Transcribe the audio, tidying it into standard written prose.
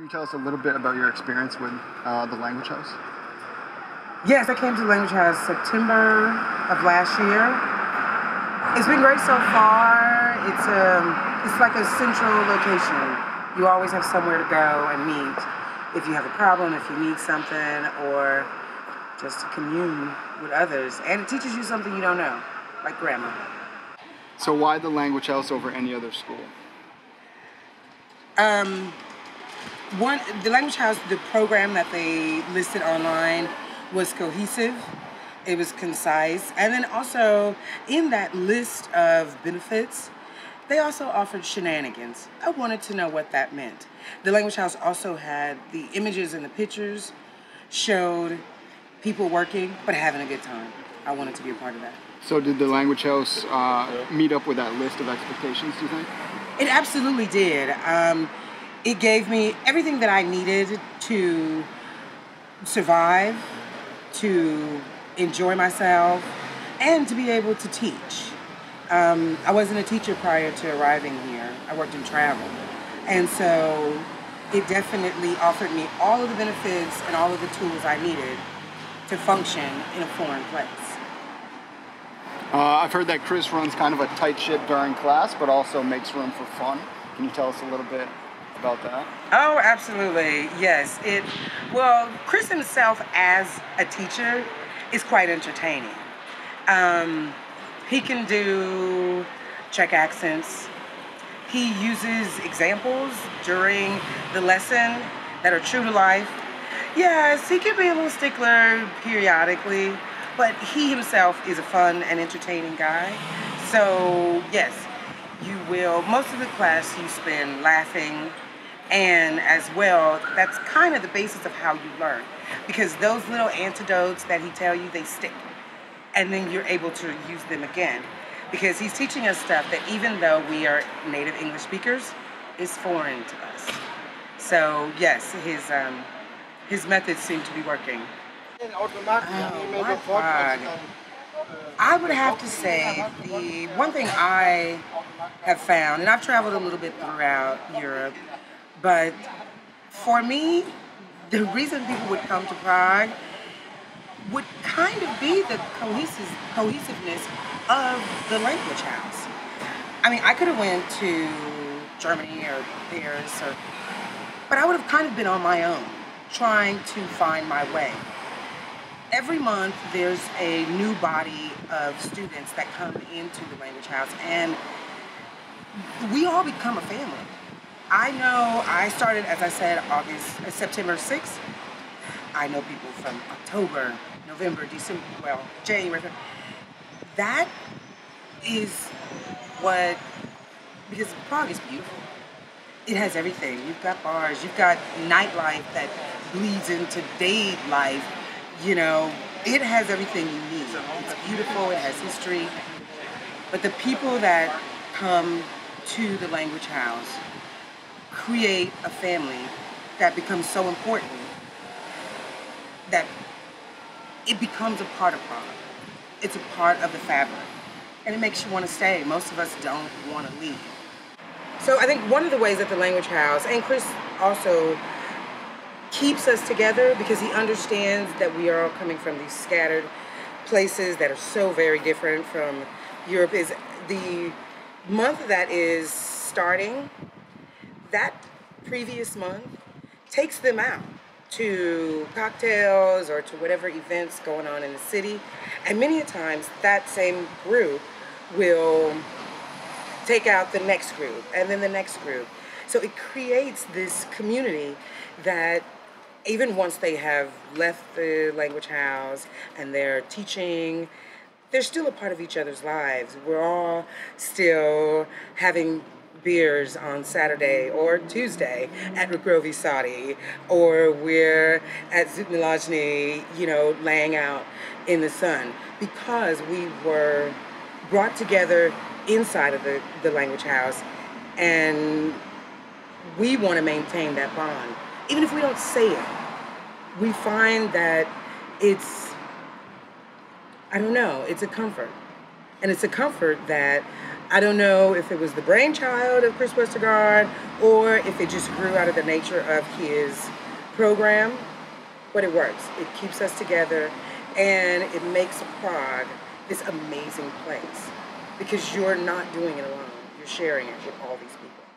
you tell us a little bit about your experience with the Language House? Yes, I came to the Language House September of last year. It's been great so far. It's like a central location. You always have somewhere to go and meet if you have a problem, if you need something, or just to commune with others. And it teaches you something you don't know, like grammar. So why the Language House over any other school? The Language House, the program that they listed online was cohesive, it was concise, and then also in that list of benefits, they also offered shenanigans. I wanted to know what that meant. The Language House also had the images and the pictures showed people working but having a good time. I wanted to be a part of that. So did the Language House meet up with that list of expectations, do you think? It absolutely did. It gave me everything that I needed to survive, to enjoy myself, and to be able to teach. I wasn't a teacher prior to arriving here. I worked in travel. And so it definitely offered me all of the benefits and all of the tools I needed to function in a foreign place. I've heard that Chris runs kind of a tight ship during class, but also makes room for fun. Can you tell us a little bit about that? Oh, absolutely, yes. Well, Chris himself as a teacher is quite entertaining. He can do Czech accents. He uses examples during the lesson that are true to life. Yes, he can be a little stickler periodically, but he himself is a fun and entertaining guy. So, yes, you will, most of the class you spend laughing, and as well, that's kind of the basis of how you learn. Because those little antidotes that he tells you, they stick. And then you're able to use them again. Because he's teaching us stuff that even though we are native English speakers, is foreign to us. So yes, his methods seem to be working. I would have to say the one thing I have found, and I've traveled a little bit throughout Europe, but for me, the reason people would come to Prague would kind of be the cohesiveness of the Language House. I mean, I could have went to Germany or Paris, but I would have kind of been on my own, trying to find my way. Every month, there's a new body of students that come into the Language House, and we all become a family. I know I started, as I said, September 6th. I know people from October, November, December, well, January. That is what, because Prague is beautiful. It has everything. You've got bars, you've got nightlife that bleeds into day life. You know, it has everything you need. It's beautiful, it has history. But the people that come to the Language House create a family that becomes so important that it becomes a part of Prague. It's a part of the fabric. And it makes you want to stay. Most of us don't want to leave. So I think one of the ways that the Language House, and Chris also keeps us together because he understands that we are all coming from these scattered places that are so very different from Europe, is the month that is starting, that previous month takes them out to cocktails or to whatever events going on in the city. And many a times that same group will take out the next group and then the next group. So it creates this community that even once they have left the Language House and they're teaching, they're still a part of each other's lives. We're all still having beers on Saturday or Tuesday at Rogrovi Sadi, or we're at Zutnilajny, you know, laying out in the sun, because we were brought together inside of the Language House, and we want to maintain that bond. Even if we don't say it, we find that it's, I don't know, it's a comfort. And it's a comfort that I don't know if it was the brainchild of Chris Westergaard or if it just grew out of the nature of his program, but it works. It keeps us together, and it makes Prague this amazing place because you're not doing it alone. You're sharing it with all these people.